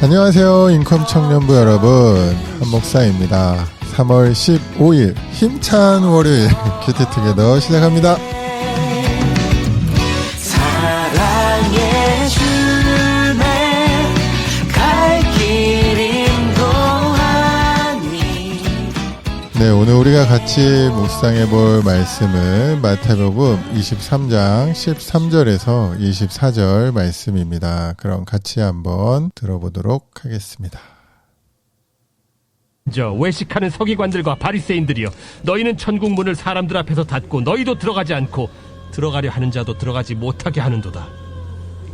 안녕하세요. 인컴 청년부 여러분, 한목사입니다. 3월 15일 힘찬 월요일 큐티투게더 시작합니다. 사랑의 주내 갈 길 인도하니. 네, 오늘 우리가 같이 묵상해 볼 말씀은 마태복음 23장 13절에서 24절 말씀입니다. 그럼 같이 한번 들어보도록 하겠습니다. 저 외식하는 서기관들과 바리새인들이여, 너희는 천국 문을 사람들 앞에서 닫고 너희도 들어가지 않고 들어가려 하는 자도 들어가지 못하게 하는도다.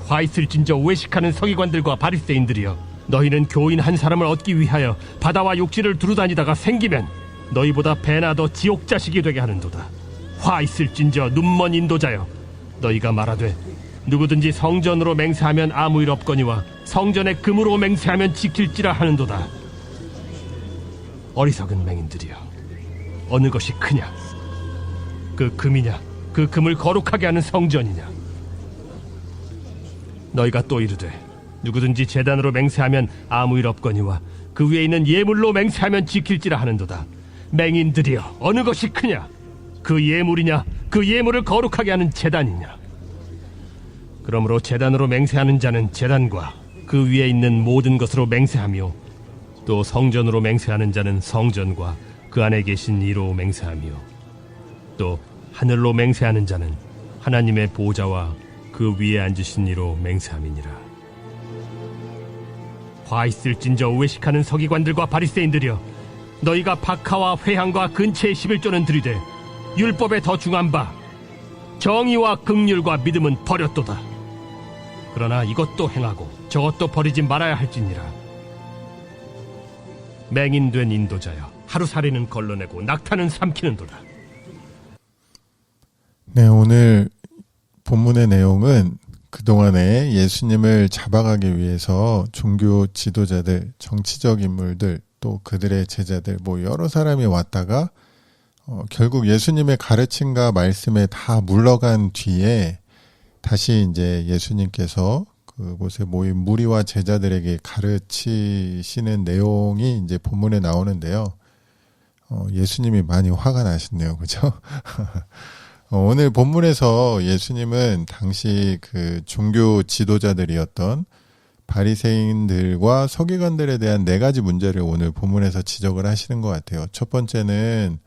화 있을진저 외식하는 서기관들과 바리새인들이여, 너희는 교인 한 사람을 얻기 위하여 바다와 육지를 두루다니다가 생기면 너희보다 배나 더 지옥 자식이 되게 하는도다. 화 있을진저 눈먼 인도자여, 너희가 말하되 누구든지 성전으로 맹세하면 아무 일 없거니와 성전에 금으로 맹세하면 지킬지라 하는도다. 어리석은 맹인들이여, 어느 것이 크냐? 그 금이냐? 그 금을 거룩하게 하는 성전이냐? 너희가 또 이르되 누구든지 제단으로 맹세하면 아무 일 없거니와 그 위에 있는 예물로 맹세하면 지킬지라 하는도다. 맹인들이여, 어느 것이 크냐? 그 예물이냐? 그 예물을 거룩하게 하는 제단이냐? 그러므로 제단으로 맹세하는 자는 제단과 그 위에 있는 모든 것으로 맹세하며, 또 성전으로 맹세하는 자는 성전과 그 안에 계신 이로 맹세하며, 또 하늘로 맹세하는 자는 하나님의 보좌와 그 위에 앉으신 이로 맹세함이니라. 화 있을진저 외식하는 서기관들과 바리새인들이여, 너희가 박하와 회향과 근체의 11조는 들이되 율법에 더 중한 바 정의와 긍휼과 믿음은 버렸도다. 그러나 이것도 행하고 저것도 버리지 말아야 할지니라. 맹인된 인도자여, 하루살이는 걸러내고 낙타는 삼키는도다. 네, 오늘 본문의 내용은 그동안에 예수님을 잡아가기 위해서 종교 지도자들, 정치적 인물들, 또 그들의 제자들, 여러 사람이 왔다가 결국 예수님의 가르침과 말씀에 다 물러간 뒤에 다시 이제 예수님께서 그곳에 모인 무리와 제자들에게 가르치시는 내용이 이제 본문에 나오는데요. 예수님이 많이 화가 나셨네요. 그죠? 오늘 본문에서 예수님은 당시 그 종교 지도자들이었던 바리새인들과 서기관들에 대한 4가지 문제를 오늘 본문에서 지적을 하시는 것 같아요. 첫 번째는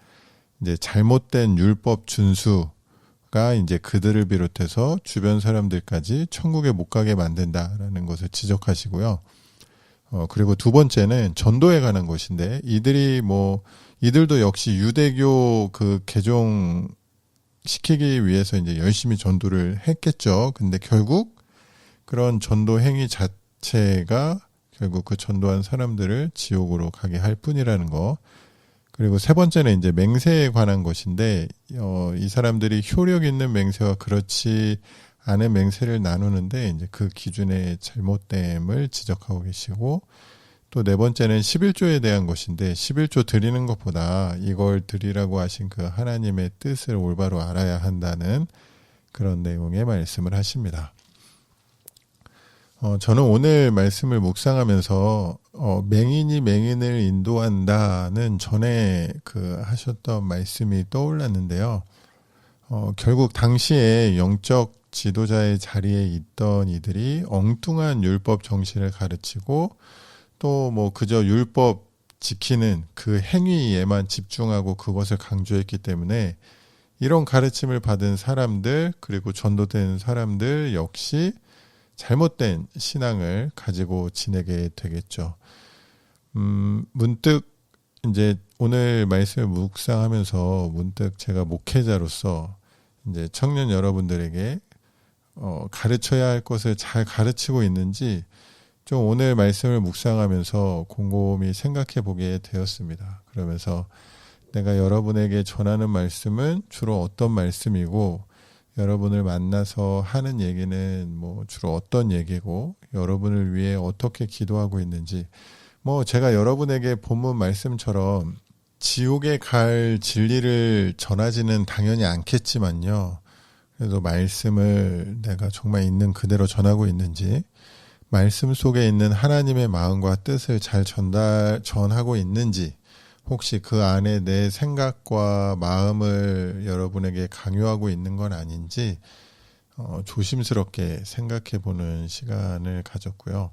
이제 잘못된 율법 준수가 이제 그들을 비롯해서 주변 사람들까지 천국에 못 가게 만든다라는 것을 지적하시고요. 그리고 두 번째는 전도에 관한 것인데, 이들도 역시 유대교 그 개종 시키기 위해서 이제 열심히 전도를 했겠죠. 근데 결국 그런 전도 행위 자체가 결국 그 전도한 사람들을 지옥으로 가게 할 뿐이라는 거. 그리고 세 번째는 이제 맹세에 관한 것인데, 이 사람들이 효력 있는 맹세와 그렇지 않은 맹세를 나누는데 이제 그 기준의 잘못됨을 지적하고 계시고, 또 네 번째는 11조에 대한 것인데, 11조 드리는 것보다 이걸 드리라고 하신 그 하나님의 뜻을 올바로 알아야 한다는 그런 내용의 말씀을 하십니다. 저는 오늘 말씀을 묵상하면서 맹인이 맹인을 인도한다는 전에 하셨던 말씀이 떠올랐는데요. 결국 당시에 영적 지도자의 자리에 있던 이들이 엉뚱한 율법 정신을 가르치고, 또 그저 율법 지키는 그 행위에만 집중하고 그것을 강조했기 때문에 이런 가르침을 받은 사람들, 그리고 전도된 사람들 역시 잘못된 신앙을 가지고 지내게 되겠죠. 문득 이제 오늘 말씀을 묵상하면서 문득 제가 목회자로서 이제 청년 여러분들에게 가르쳐야 할 것을 잘 가르치고 있는지 좀 오늘 말씀을 묵상하면서 곰곰이 생각해 보게 되었습니다. 그러면서 내가 여러분에게 전하는 말씀은 주로 어떤 말씀이고, 여러분을 만나서 하는 얘기는 주로 어떤 얘기고, 여러분을 위해 어떻게 기도하고 있는지, 제가 여러분에게 본문 말씀처럼 지옥에 갈 진리를 전하지는 당연히 않겠지만요. 그래도 말씀을 내가 정말 있는 그대로 전하고 있는지, 말씀 속에 있는 하나님의 마음과 뜻을 잘 전하고 있는지, 혹시 그 안에 내 생각과 마음을 여러분에게 강요하고 있는 건 아닌지 조심스럽게 생각해 보는 시간을 가졌고요.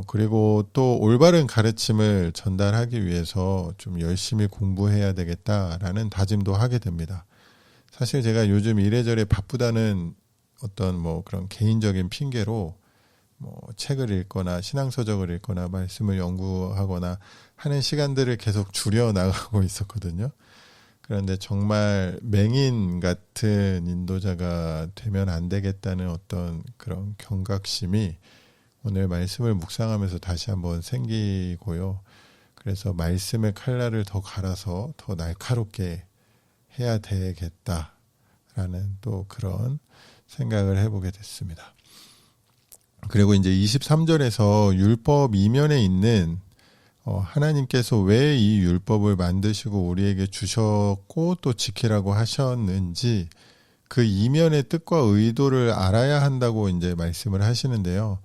그리고 또 올바른 가르침을 전달하기 위해서 좀 열심히 공부해야 되겠다라는 다짐도 하게 됩니다. 사실 제가 요즘 이래저래 바쁘다는 어떤 뭐 그런 개인적인 핑계로 뭐 책을 읽거나 신앙서적을 읽거나 말씀을 연구하거나 하는 시간들을 계속 줄여 나가고 있었거든요. 그런데 정말 맹인 같은 인도자가 되면 안 되겠다는 어떤 그런 경각심이 오늘 말씀을 묵상하면서 다시 한번 생기고요. 그래서 말씀의 칼날을 더 갈아서 더 날카롭게 해야 되겠다라는 또 그런 생각을 해보게 됐습니다. 그리고 이제 23절에서 율법 이면에 있는 하나님께서 왜 이 율법을 만드시고 우리에게 주셨고 또 지키라고 하셨는지 그 이면의 뜻과 의도를 알아야 한다고 이제 말씀을 하시는데요.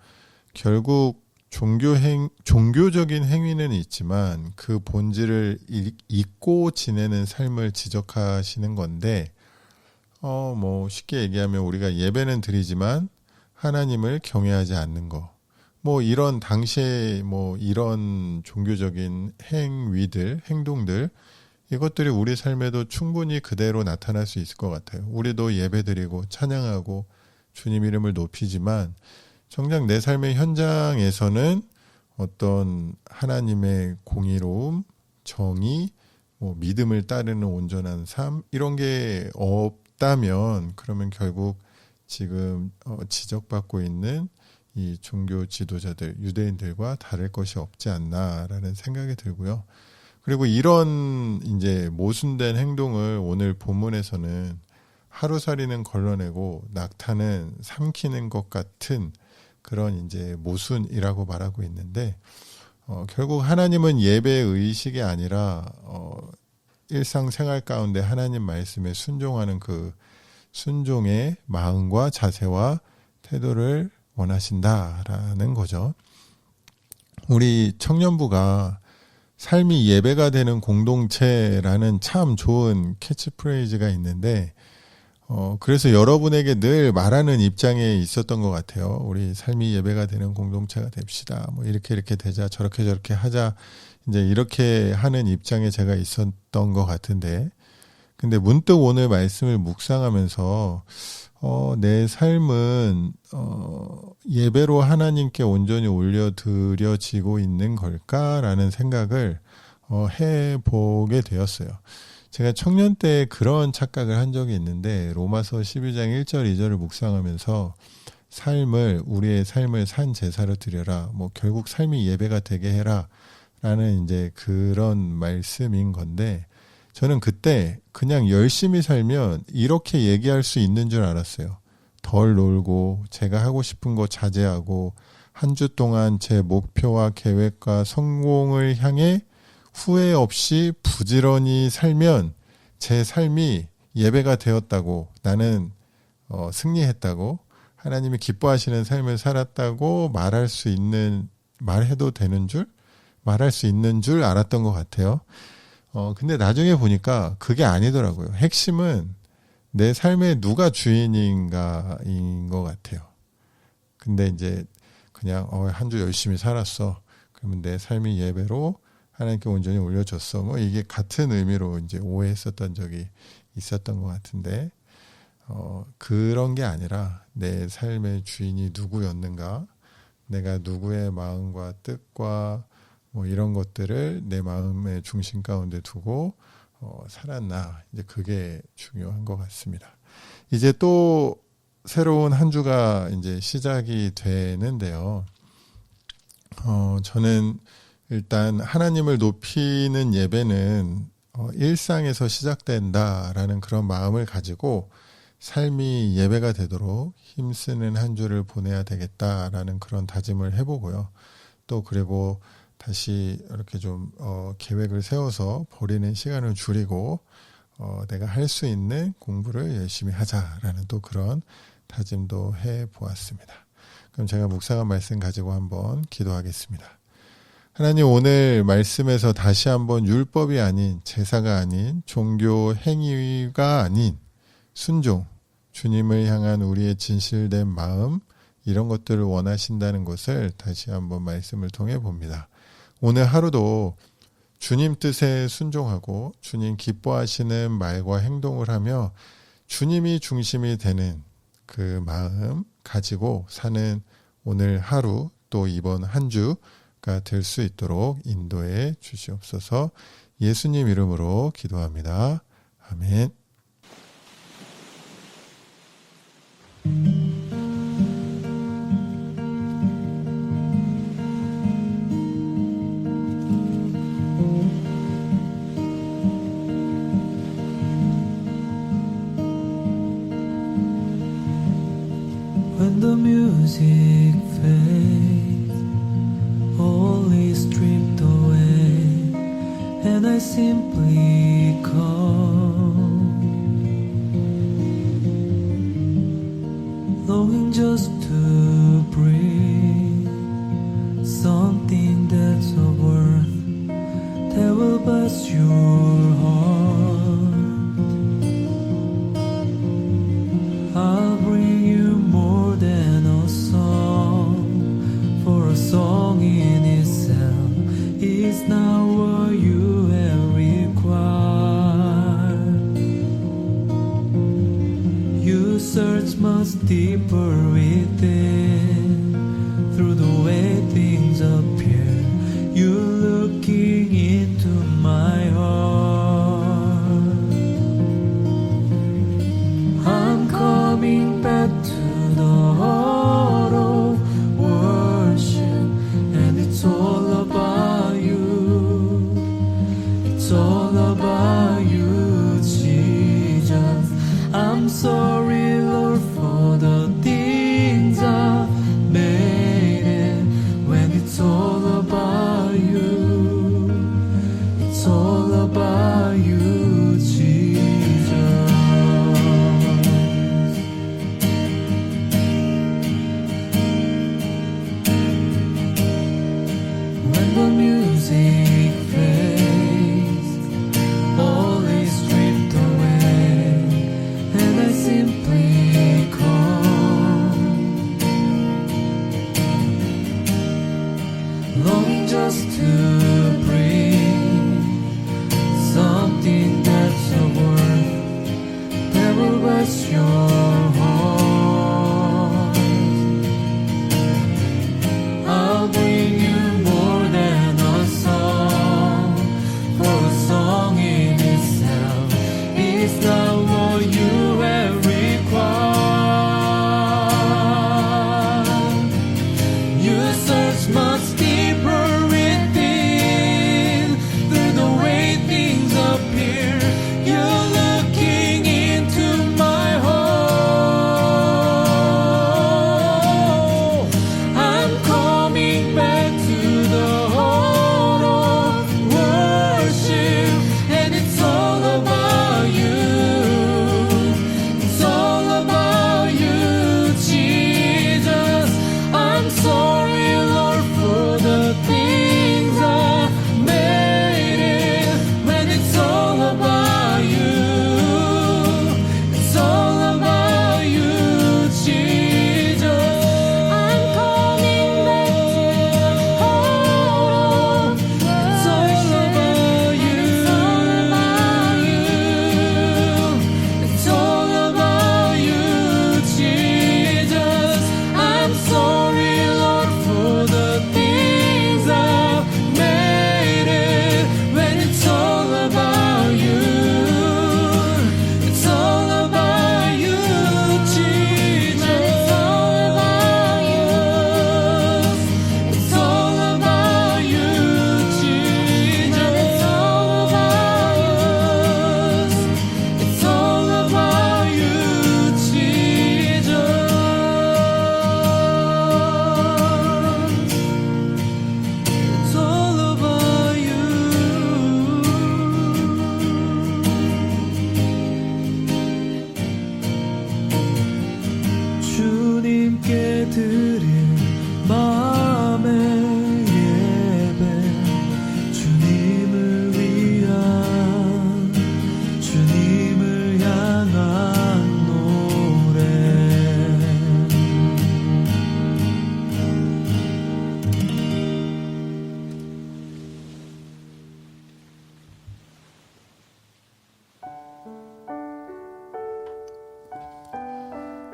결국 종교적인 행위는 있지만 그 본질을 잊고 지내는 삶을 지적하시는 건데, 뭐 쉽게 얘기하면 우리가 예배는 드리지만 하나님을 경외하지 않는 거, 뭐 이런 당시에 뭐 이런 종교적인 행동들, 이것들이 우리 삶에도 충분히 그대로 나타날 수 있을 것 같아요. 우리도 예배드리고 찬양하고 주님 이름을 높이지만 정작 내 삶의 현장에서는 어떤 하나님의 공의로움, 정의, 뭐 믿음을 따르는 온전한 삶, 이런 게 없다면 그러면 결국 지금 지적받고 있는 이 종교 지도자들, 유대인들과 다를 것이 없지 않나라는 생각이 들고요. 그리고 이런 이제 모순된 행동을 오늘 본문에서는 하루살이는 걸러내고 낙타는 삼키는 것 같은 그런 이제 모순이라고 말하고 있는데, 결국 하나님은 예배의 의식이 아니라 일상생활 가운데 하나님 말씀에 순종하는 그 순종의 마음과 자세와 태도를 원하신다라는 거죠. 우리 청년부가 삶이 예배가 되는 공동체라는 참 좋은 캐치프레이즈가 있는데, 그래서 여러분에게 늘 말하는 입장에 있었던 것 같아요. 우리 삶이 예배가 되는 공동체가 됩시다. 뭐 이렇게 되자, 저렇게 하자. 이제 이렇게 하는 입장에 제가 있었던 것 같은데, 근데 문득 오늘 말씀을 묵상하면서 내 삶은 예배로 하나님께 온전히 올려드려지고 있는 걸까라는 생각을 해보게 되었어요. 제가 청년 때 그런 착각을 한 적이 있는데, 로마서 12장 1절 2절을 묵상하면서 우리의 삶을 산 제사로 드려라, 뭐 결국 삶이 예배가 되게 해라 라는 이제 그런 말씀인 건데, 저는 그때 그냥 열심히 살면 이렇게 얘기할 수 있는 줄 알았어요. 덜 놀고 제가 하고 싶은 거 자제하고 한 주 동안 제 목표와 계획과 성공을 향해 후회 없이 부지런히 살면 제 삶이 예배가 되었다고, 나는 승리했다고, 하나님이 기뻐하시는 삶을 살았다고 말할 수 있는, 말할 수 있는 줄 알았던 것 같아요. 근데 나중에 보니까 그게 아니더라고요. 핵심은 내 삶에 누가 주인인가인 것 같아요. 근데 이제 그냥 한 주 열심히 살았어, 그러면 내 삶이 예배로 하나님께 온전히 올려줬어, 뭐 이게 같은 의미로 이제 오해했었던 적이 있었던 것 같은데, 그런 게 아니라 내 삶의 주인이 누구였는가, 내가 누구의 마음과 뜻과 뭐 이런 것들을 내 마음의 중심 가운데 두고 살았나, 이제 그게 중요한 것 같습니다. 이제 또 새로운 한 주가 이제 시작이 되는데요. 저는 일단 하나님을 높이는 예배는 일상에서 시작된다라는 그런 마음을 가지고 삶이 예배가 되도록 힘쓰는 한 주를 보내야 되겠다라는 그런 다짐을 해보고요. 또 그리고 다시 이렇게 좀 계획을 세워서 버리는 시간을 줄이고 내가 할 수 있는 공부를 열심히 하자라는 또 그런 다짐도 해보았습니다. 그럼 제가 묵상한 말씀 가지고 한번 기도하겠습니다. 하나님, 오늘 말씀에서 다시 한번 율법이 아닌, 제사가 아닌, 종교 행위가 아닌 순종, 주님을 향한 우리의 진실된 마음, 이런 것들을 원하신다는 것을 다시 한번 말씀을 통해 봅니다. 오늘 하루도 주님 뜻에 순종하고 주님 기뻐하시는 말과 행동을 하며 주님이 중심이 되는 그 마음 가지고 사는 오늘 하루, 또 이번 한 주가 될 수 있도록 인도해 주시옵소서. 예수님 이름으로 기도합니다. 아멘. When the music fades, all is stripped away, and I simply come, longing just to breathe something that's of worth that will bless your heart. I'll bring you more than a song, for a song in itself is not what you have required. You search much deeper within, through the way things appear. You're looking into my heart. I'm coming back to the heart of worship, and it's all about you. It's all about you, Jesus. I'm sorry, Lord, for the things I've made it. When it's all about you, it's all about you, Jesus. When the music fades, all is stripped away, and I simply come, longing just to breathe something that's of worth that will bless your heart. I'll bring you more than a song, for a song in itself is not what you have required. You search much deeper within, through the way things appear. You're looking into my heart.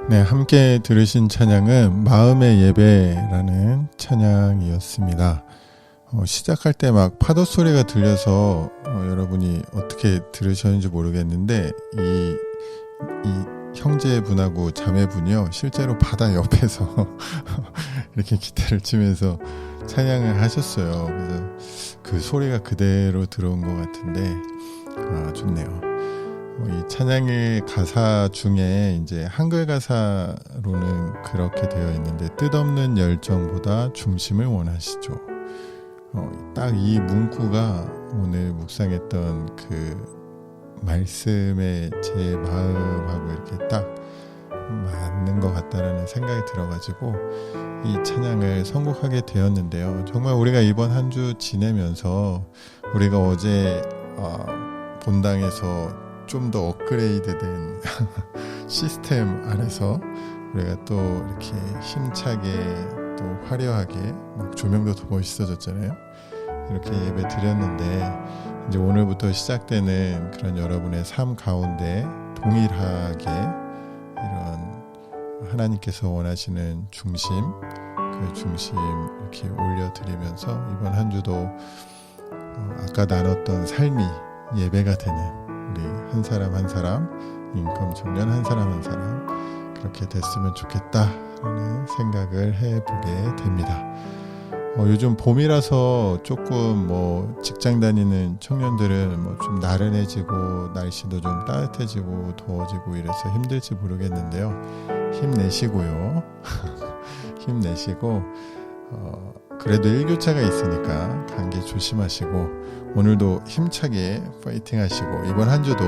네, 함께 들으신 찬양은 마음의 예배라는 찬양이었습니다. 시작할 때 막 파도 소리가 들려서 여러분이 어떻게 들으셨는지 모르겠는데 이 형제분하고 자매분이요 실제로 바다 옆에서 이렇게 기타를 치면서 찬양을 하셨어요. 그래서 그 소리가 그대로 들어온 것 같은데 좋네요. 이 찬양의 가사 중에 이제 한글 가사로는 그렇게 되어 있는데 뜻없는 열정보다 중심을 원하시죠. 딱 이 문구가 오늘 묵상했던 그 말씀에 제 마음하고 이렇게 딱 맞는 것 같다라는 생각이 들어가지고 이 찬양을 선곡하게 되었는데요. 정말 우리가 이번 한 주 지내면서 우리가 어제 본당에서 좀 더 업그레이드된 시스템 안에서 우리가 또 이렇게 힘차게 또 화려하게 막 조명도 더 멋있어졌잖아요. 이렇게 예배 드렸는데 이제 오늘부터 시작되는 그런 여러분의 삶 가운데 동일하게 이런 하나님께서 원하시는 중심, 그 중심 이렇게 올려드리면서 이번 한 주도 아까 나눴던 삶이 예배가 되는 우리 한 사람 한 사람, 인컴 청년 한 사람 한 사람 그렇게 됐으면 좋겠다라는 생각을 해보게 됩니다. 요즘 봄이라서 조금 직장 다니는 청년들은 좀 나른해지고 날씨도 좀 따뜻해지고 더워지고 이래서 힘들지 모르겠는데요. 힘내시고요. 힘내시고 그래도 일교차가 있으니까 감기 조심하시고 오늘도 힘차게 파이팅 하시고 이번 한 주도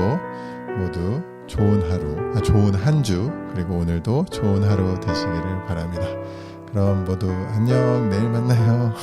모두 좋은 하루, 좋은 한 주 그리고 오늘도 좋은 하루 되시기를 바랍니다. 그럼 모두 안녕, 내일 만나요.